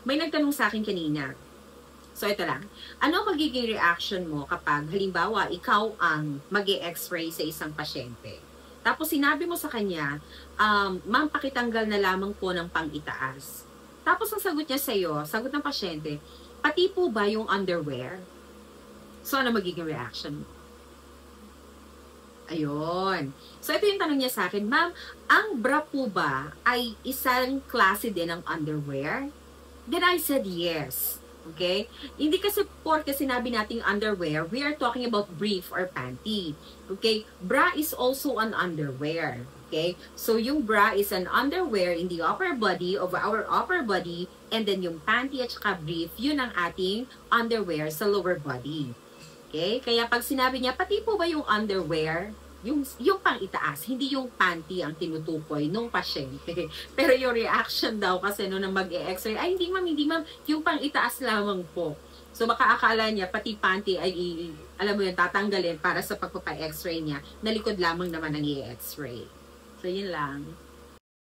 May nagtanong sa akin kanina. So, ito lang. Ano magiging reaction mo kapag, halimbawa, ikaw ang mag-e-x-ray sa isang pasyente? Tapos, sinabi mo sa kanya, ma'am, pakitanggal na lamang po ng pang-itaas. Tapos, ang sagot niya sa'yo, sagot ng pasyente, pati po ba yung underwear? So, ano magiging reaction mo? Ayun. So, ito yung tanong niya sa akin, ma'am, ang bra po ba ay isang klase din ng underwear? Then I said yes. Okay? Hindi kasi porke sinabi nating underwear, we are talking about brief or panty. Okay? Bra is also an underwear. Okay? So, yung bra is an underwear in the upper body of our upper body, and then yung panty at saka brief, yun ang ating underwear sa lower body. Okay? Kaya pag sinabi niya, pati po ba yung underwear? Yung pang-itaas, hindi yung panty ang tinutukoy nung pasyente. Pero yung reaction daw kasi nung mag-e-x-ray, ay hindi ma'am, yung pang-itaas lamang po. So baka akala niya, pati panty ay, alam mo yun, tatanggalin para sa pagpapa-x-ray niya, na likod lamang naman ang i-x-ray. So yun lang.